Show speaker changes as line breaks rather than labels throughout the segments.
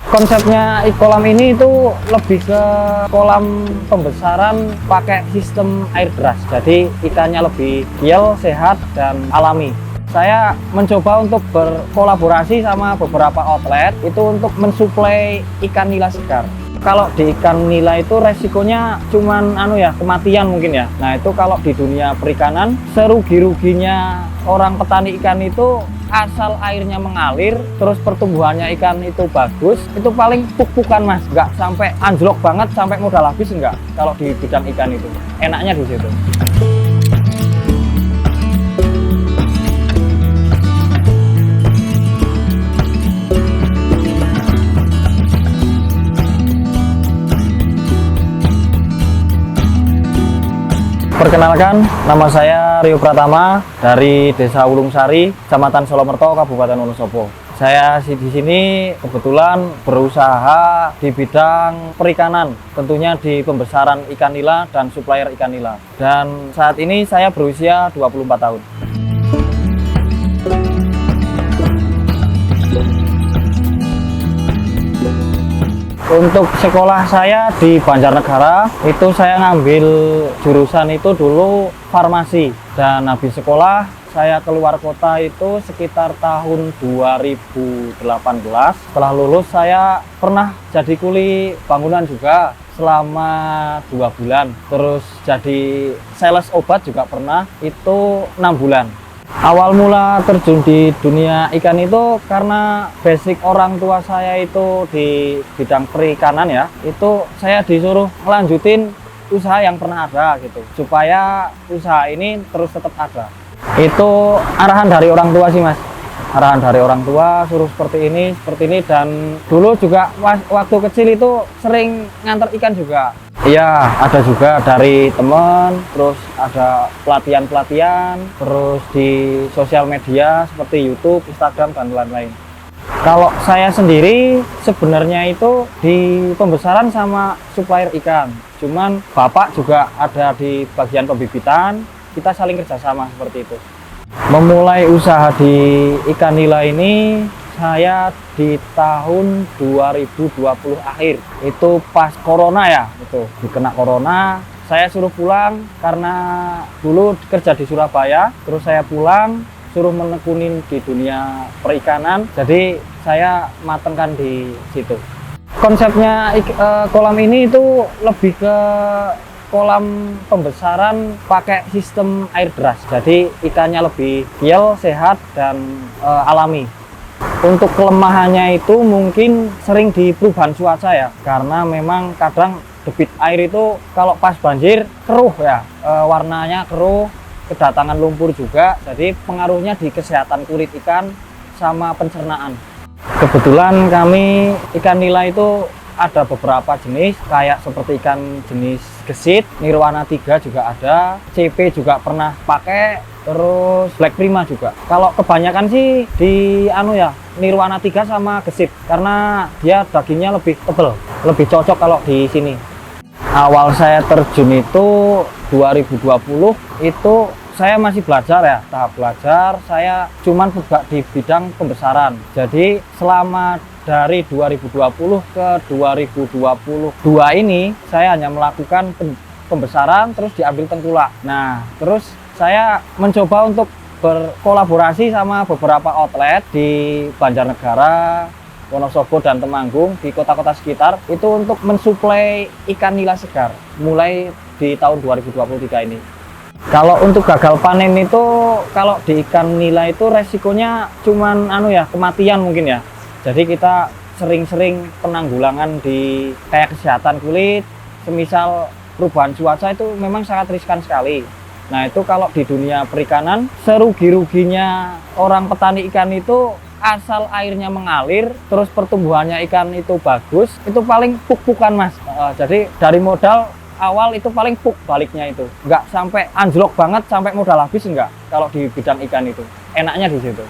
Konsepnya kolam ini itu lebih ke kolam pembesaran pakai sistem air deras. Jadi ikannya lebih real, sehat, dan alami. Saya mencoba untuk berkolaborasi sama beberapa outlet itu untuk mensuplai ikan nila segar. Kalau di ikan nila itu resikonya cuman kematian mungkin ya. Nah, itu kalau di dunia perikanan serugi-ruginya orang petani ikan itu asal airnya mengalir, terus pertumbuhannya ikan itu bagus, itu paling puk-pukan Mas, nggak sampai anjlok banget sampai modal habis enggak. Kalau di bidang ikan itu enaknya di situ. Perkenalkan, nama saya Rio Pratama dari Desa Wulungsari, Kecamatan Solomerto, Kabupaten Wonosobo. Saya di sini kebetulan berusaha di bidang perikanan, tentunya di pembesaran ikan nila dan supplier ikan nila. Dan saat ini saya berusia 24 tahun. Untuk sekolah saya di Banjarnegara, itu saya ngambil jurusan itu dulu farmasi. Dan habis sekolah, saya keluar kota itu sekitar tahun 2018. Setelah lulus, saya pernah jadi kuli bangunan juga selama 2 bulan. Terus jadi sales obat juga pernah, itu 6 bulan. Awal mula terjun di dunia ikan itu karena basic orang tua saya itu di bidang perikanan ya. Itu saya disuruh melanjutin usaha yang pernah ada gitu, supaya usaha ini terus tetap ada. Itu arahan dari orang tua sih Mas. Arahan dari orang tua suruh seperti ini, dan dulu juga waktu kecil itu sering nganter ikan juga. Iya, ada juga dari teman, terus ada pelatihan-pelatihan, terus di sosial media seperti YouTube, Instagram, dan lain-lain. Kalau saya sendiri sebenarnya itu di pembesaran sama supplier ikan. Cuman bapak juga ada di bagian pembibitan, kita saling kerjasama seperti itu. Memulai usaha di ikan nila ini saya di tahun 2020 akhir, itu pas corona ya, itu dikena corona. Saya suruh pulang karena dulu kerja di Surabaya, terus saya pulang suruh menekunin di dunia perikanan, jadi saya matengkan di situ. Konsepnya kolam ini itu lebih ke kolam pembesaran pakai sistem air deras, jadi ikannya lebih real, sehat, dan alami. Untuk kelemahannya itu mungkin sering di perubahan cuaca ya, karena memang kadang debit air itu kalau pas banjir keruh ya, warnanya keruh, kedatangan lumpur juga, jadi pengaruhnya di kesehatan kulit ikan sama pencernaan. Kebetulan kami ikan nila itu ada beberapa jenis, kayak seperti ikan jenis gesit, Nirwana 3 juga ada, CP juga pernah pakai, terus Black Prima juga. Kalau kebanyakan sih di Nirwana 3 sama gesit, karena dia dagingnya lebih tebal, lebih cocok kalau di sini. Awal saya terjun itu 2020, itu saya masih belajar ya, tahap belajar. Saya cuman di bidang pembesaran. Jadi selama dari 2020 ke 2022 ini saya hanya melakukan pembesaran terus diambil tengkulak. Nah, terus saya mencoba untuk berkolaborasi sama beberapa outlet di Banjarnegara, Wonosobo, dan Temanggung, di kota-kota sekitar itu untuk mensuplai ikan nila segar mulai di tahun 2023 ini. Kalau untuk gagal panen itu, kalau di ikan nila itu resikonya cuman kematian mungkin ya. Jadi kita sering-sering penanggulangan di kayak kesehatan kulit, semisal perubahan cuaca itu memang sangat riskan sekali. Nah, itu kalau di dunia perikanan serugi-ruginya orang petani ikan itu asal airnya mengalir, terus pertumbuhannya ikan itu bagus, itu paling puk-pukan Mas. Jadi dari modal awal itu paling puk baliknya itu, nggak sampai anjlok banget sampai modal habis enggak. Kalau di bidang ikan itu enaknya di situ.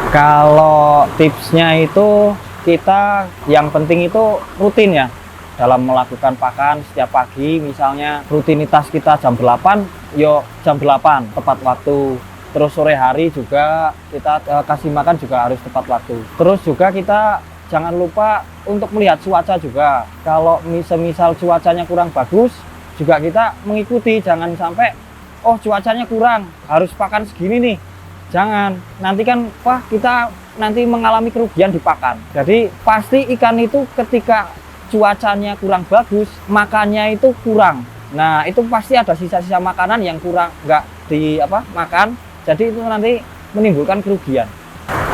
Kalau tipsnya itu kita yang penting itu rutin ya dalam melakukan pakan setiap pagi. Misalnya rutinitas kita jam 8, jam 8 tepat waktu. Terus sore hari juga kita kasih makan juga harus tepat waktu. Terus juga kita jangan lupa untuk melihat cuaca juga. Kalau semisal cuacanya kurang bagus, juga kita mengikuti, jangan sampai oh cuacanya kurang, harus pakan segini nih. Jangan, nanti kan wah kita nanti mengalami kerugian di pakan. Jadi pasti ikan itu ketika cuacanya kurang bagus, makannya itu kurang. Nah, itu pasti ada sisa-sisa makanan yang kurang nggak makan. Jadi itu nanti menimbulkan kerugian.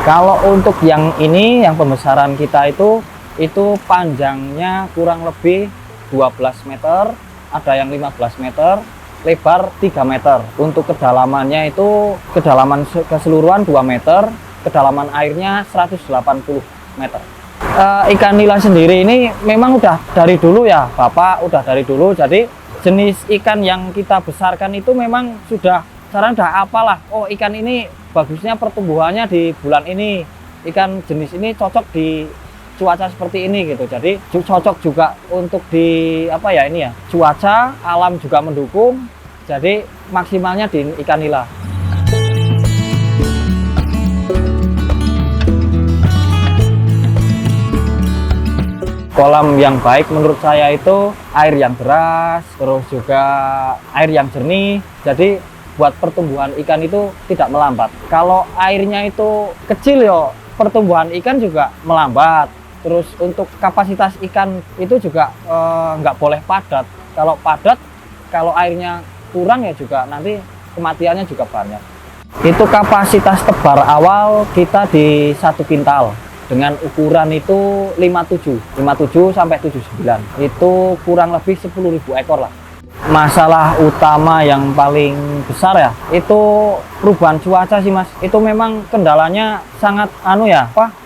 Kalau untuk yang ini, yang pembesaran kita itu panjangnya kurang lebih 12 meter, ada yang 15 meter, lebar 3 meter. Untuk kedalamannya itu kedalaman keseluruhan 2 meter, kedalaman airnya 180 meter. Ikan nila sendiri ini memang udah dari dulu ya, Bapak udah dari dulu. Jadi jenis ikan yang kita besarkan itu memang sudah apalah. Oh, ikan ini bagusnya pertumbuhannya di bulan ini. Ikan jenis ini cocok di cuaca seperti ini gitu. Jadi cocok juga untuk di cuaca, alam juga mendukung. Jadi maksimalnya di ikan nila. Kolam yang baik menurut saya itu air yang deras, terus juga air yang jernih. Jadi buat pertumbuhan ikan itu tidak melambat. Kalau airnya itu kecil ya pertumbuhan ikan juga melambat. Terus untuk kapasitas ikan itu juga nggak boleh padat. Kalau padat, kalau airnya kurang ya juga nanti kematiannya juga banyak. Itu kapasitas tebar awal kita di 1 kintal dengan ukuran itu 57 sampai 79. Itu kurang lebih 10.000 ekor lah. Masalah utama yang paling besar ya itu perubahan cuaca sih Mas. Itu memang kendalanya sangat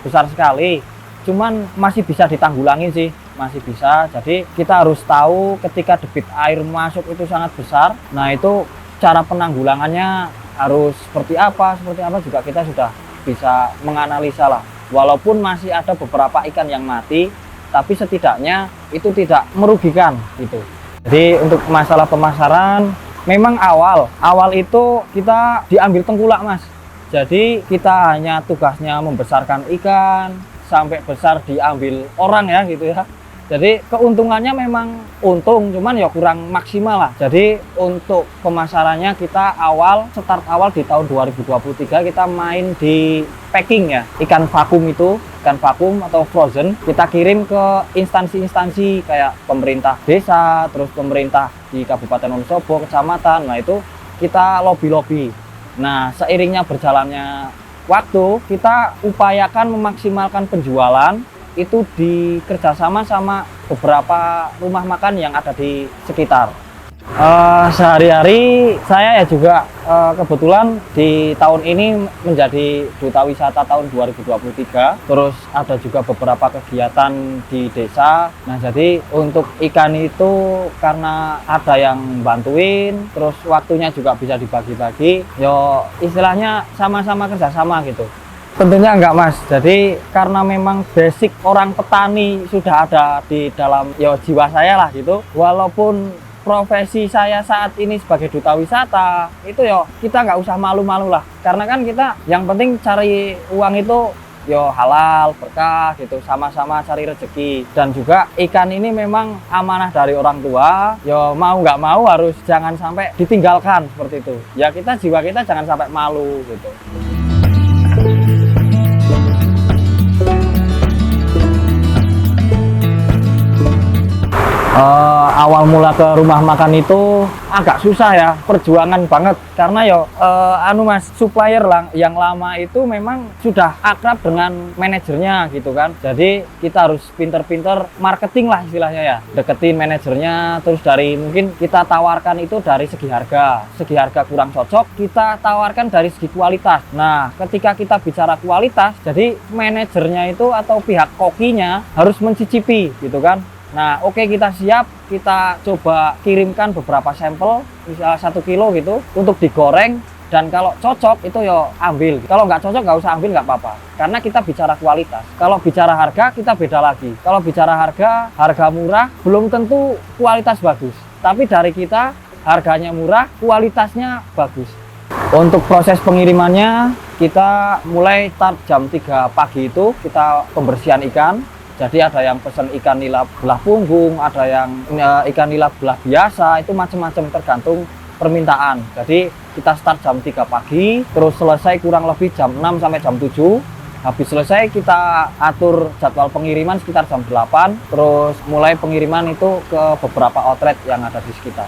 besar sekali. Cuman masih bisa ditanggulangi sih, masih bisa. Jadi kita harus tahu ketika debit air masuk itu sangat besar. Nah, itu cara penanggulangannya harus seperti apa juga kita sudah bisa menganalisa lah. Walaupun masih ada beberapa ikan yang mati, tapi setidaknya itu tidak merugikan gitu. Jadi untuk masalah pemasaran, memang awal itu kita diambil tengkulak Mas. Jadi kita hanya tugasnya membesarkan ikan, sampai besar diambil orang ya gitu ya. Jadi keuntungannya memang untung, cuman ya kurang maksimal lah. Jadi untuk pemasarannya kita start awal di tahun 2023 kita main di packing ya. Ikan vakum atau frozen, kita kirim ke instansi-instansi kayak pemerintah desa, terus pemerintah di Kabupaten Wonosobo, kecamatan. Nah itu kita lobby. Nah seiringnya berjalannya waktu, kita upayakan memaksimalkan penjualan itu di kerjasama sama beberapa rumah makan yang ada di sekitar. Sehari-hari saya ya juga kebetulan di tahun ini menjadi Duta Wisata tahun 2023. Terus ada juga beberapa kegiatan di desa. Nah jadi untuk ikan itu karena ada yang bantuin, terus waktunya juga bisa dibagi-bagi. Yo istilahnya sama-sama kerjasama gitu. Tentunya enggak Mas, jadi karena memang basic orang petani sudah ada di dalam jiwa saya lah gitu. Walaupun profesi saya saat ini sebagai duta wisata, itu kita nggak usah malu-malu lah. Karena kan kita yang penting cari uang itu halal, berkah gitu, sama-sama cari rezeki. Dan juga ikan ini memang amanah dari orang tua, mau nggak mau harus jangan sampai ditinggalkan seperti itu. Ya jiwa kita jangan sampai malu gitu. Awal mula ke rumah makan itu agak susah ya, perjuangan banget karena Mas, supplier yang lama itu memang sudah akrab dengan manajernya gitu kan. Jadi kita harus pinter-pinter marketing lah istilahnya ya, deketin manajernya. Terus mungkin kita tawarkan itu dari segi harga kurang cocok, kita tawarkan dari segi kualitas. Nah ketika kita bicara kualitas, jadi manajernya itu atau pihak kokinya harus mencicipi gitu kan. Nah oke, kita siap, kita coba kirimkan beberapa sampel, misalnya 1 kilo gitu untuk digoreng. Dan kalau cocok itu ambil, kalau nggak cocok nggak usah ambil, nggak apa-apa, karena kita bicara kualitas. Kalau bicara harga kita beda lagi. Kalau bicara harga murah belum tentu kualitas bagus, tapi dari kita harganya murah, kualitasnya bagus. Untuk proses pengirimannya Kita mulai start jam 3 pagi itu kita pembersihan ikan. Jadi ada yang pesen ikan nila belah punggung, ada yang ikan nila belah biasa, itu macam-macam tergantung permintaan. Jadi kita start jam 3 pagi, terus selesai kurang lebih jam 6 sampai jam 7. Habis selesai kita atur jadwal pengiriman sekitar jam 8, terus mulai pengiriman itu ke beberapa outlet yang ada di sekitar.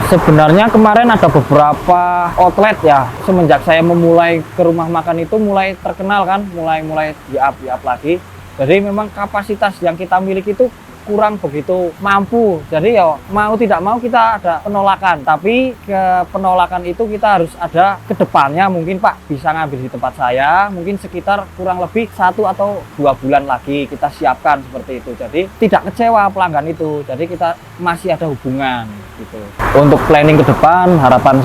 Sebenarnya kemarin ada beberapa outlet ya, semenjak saya memulai ke rumah makan itu mulai terkenal kan, mulai di-up lagi. Jadi memang kapasitas yang kita miliki itu kurang begitu mampu. Jadi ya mau tidak mau kita ada penolakan. Tapi ke penolakan itu kita harus ada ke depannya, mungkin Pak bisa ngambil di tempat saya, mungkin sekitar kurang lebih 1 atau 2 bulan lagi kita siapkan seperti itu. Jadi tidak kecewa pelanggan itu. Jadi kita masih ada hubungan gitu. Untuk planning ke depan, harapan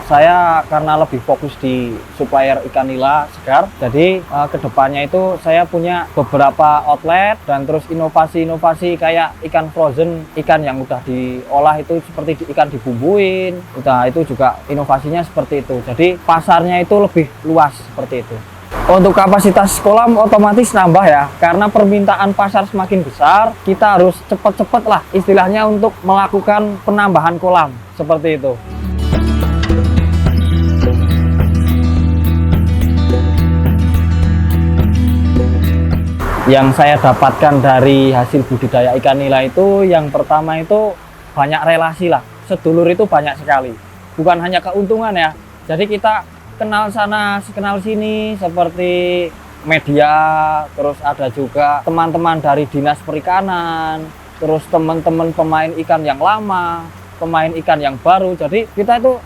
saya karena lebih fokus di supplier ikan nila segar. Jadi ke depannya itu saya punya beberapa outlet dan terus inovasi kayak ikan frozen, ikan yang udah diolah itu seperti ikan dibumbuin. Udah itu juga inovasinya seperti itu. Jadi pasarnya itu lebih luas seperti itu. Untuk kapasitas kolam otomatis nambah ya, karena permintaan pasar semakin besar, kita harus cepet-cepet lah istilahnya untuk melakukan penambahan kolam seperti itu. Yang saya dapatkan dari hasil budidaya ikan nila itu, yang pertama itu banyak relasi lah, sedulur itu banyak sekali, bukan hanya keuntungan ya. Jadi kita kenal sana, kenal sini seperti media, terus ada juga teman-teman dari dinas perikanan, terus teman-teman pemain ikan yang lama, pemain ikan yang baru. Jadi kita itu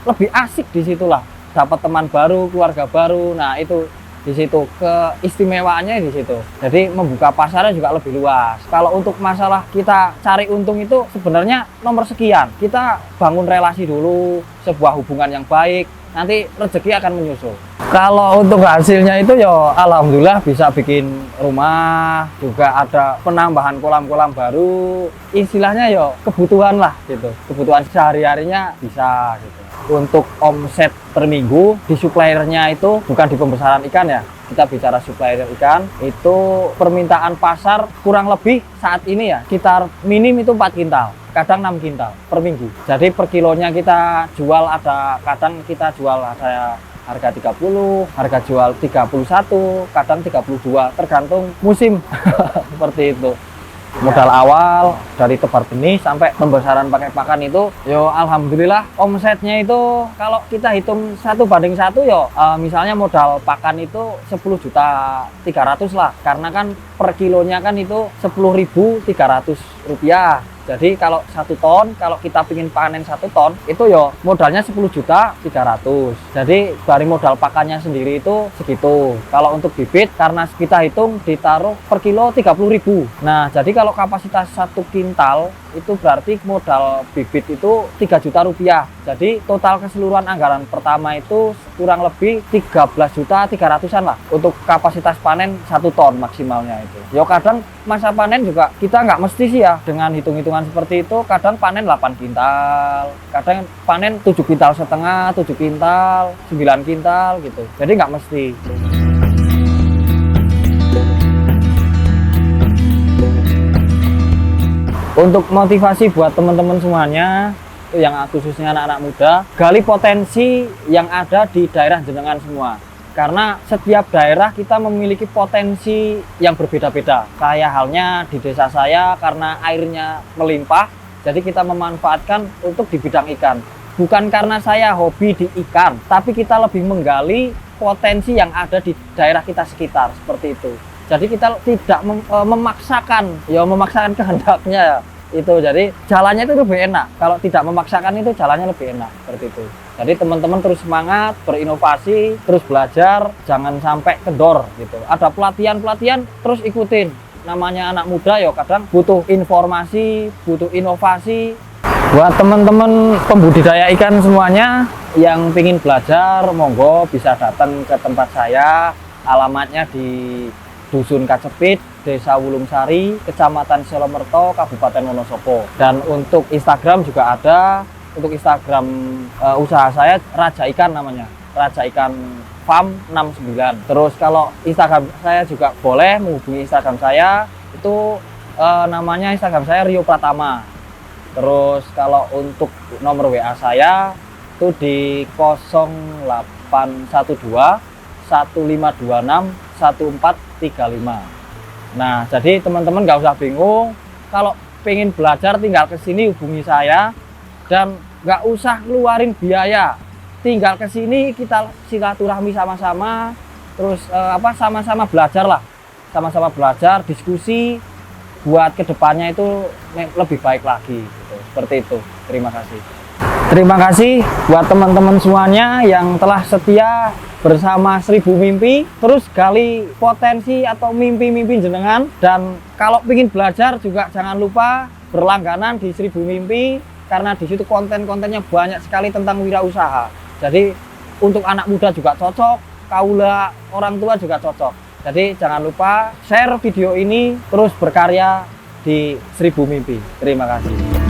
lebih asik di situlah, dapat teman baru, keluarga baru. Nah itu di situ keistimewaannya di situ. Jadi membuka pasarnya juga lebih luas. Kalau untuk masalah kita cari untung itu sebenarnya nomor sekian. Kita bangun relasi dulu, sebuah hubungan yang baik, nanti rezeki akan menyusul. Kalau untuk hasilnya itu ya alhamdulillah bisa bikin rumah, juga ada penambahan kolam-kolam baru. Istilahnya ya kebutuhan lah gitu. Kebutuhan sehari-harinya bisa gitu. Untuk omset per minggu di suppliernya itu bukan di pembesaran ikan ya, kita bicara supplier ikan itu permintaan pasar kurang lebih saat ini ya sekitar minim itu 4 kintal, kadang 6 kintal per minggu. Jadi per kilonya kita jual, ada kadang kita jual ada harga 30, harga jual 31, kadang 32, tergantung musim. Seperti itu. Modal awal dari tebar benih sampai pembesaran pakai pakan itu yo alhamdulillah omsetnya itu kalau kita hitung 1:1 yo misalnya modal pakan itu 10.300.000 lah, karena kan per kilonya kan itu 10.300 rupiah. Jadi kalau 1 ton, kalau kita ingin panen 1 ton itu yo modalnya 10.300.000. Jadi dari modal pakannya sendiri itu segitu. Kalau untuk bibit karena kita hitung ditaruh per kilo 30.000. Nah jadi kalau kapasitas 1 kintal itu berarti modal bibit itu 3 juta rupiah. Jadi total keseluruhan anggaran pertama itu kurang lebih 13.300.000-an lah untuk kapasitas panen 1 ton maksimalnya itu. Ya kadang masa panen juga kita nggak mesti sih ya dengan hitung-hitungan seperti itu, kadang panen 8 kintal, kadang panen 7 kintal setengah, 7 kintal, 9 kintal gitu. Jadi nggak mesti. Untuk motivasi buat teman-teman semuanya, yang khususnya anak-anak muda, gali potensi yang ada di daerah jenengan semua. Karena setiap daerah kita memiliki potensi yang berbeda-beda. Kayak halnya di desa saya karena airnya melimpah, jadi kita memanfaatkan untuk di bidang ikan. Bukan karena saya hobi di ikan, tapi kita lebih menggali potensi yang ada di daerah kita sekitar, seperti itu. Jadi kita tidak memaksakan kehendaknya ya. Itu jadi jalannya itu lebih enak. Kalau tidak memaksakan itu jalannya lebih enak, seperti itu. Jadi teman-teman terus semangat, berinovasi, terus belajar, jangan sampai kendor gitu. Ada pelatihan-pelatihan terus ikutin. Namanya anak muda ya kadang butuh informasi, butuh inovasi. Buat teman-teman pembudidaya ikan semuanya yang ingin belajar, monggo bisa datang ke tempat saya. Alamatnya di Dusun Kacepit, Desa Wulungsari, Kecamatan Selomerto, Kabupaten Wonosobo. Dan untuk Instagram juga ada. Untuk Instagram usaha saya Raja Ikan namanya. Raja Ikan Farm 69. Terus kalau Instagram saya juga boleh menghubungi Instagram saya, itu namanya Instagram saya Rio Pratama. Terus kalau untuk nomor WA saya itu di 0812 1526 1435. Nah, jadi teman-teman nggak usah bingung, kalau pengen belajar tinggal ke sini hubungi saya dan nggak usah ngeluarin biaya. Tinggal ke sini kita silaturahmi sama-sama, terus sama-sama belajar lah, sama-sama belajar, diskusi buat kedepannya itu lebih baik lagi. Gitu. Seperti itu. Terima kasih. Terima kasih buat teman-teman semuanya yang telah setia bersama 1000 Mimpi, terus gali potensi atau mimpi-mimpi jenengan. Dan kalau ingin belajar juga jangan lupa berlangganan di 1000 Mimpi, karena di situ konten-kontennya banyak sekali tentang wirausaha. Jadi untuk anak muda juga cocok, kaula orang tua juga cocok. Jadi jangan lupa share video ini, terus berkarya di 1000 Mimpi. Terima kasih.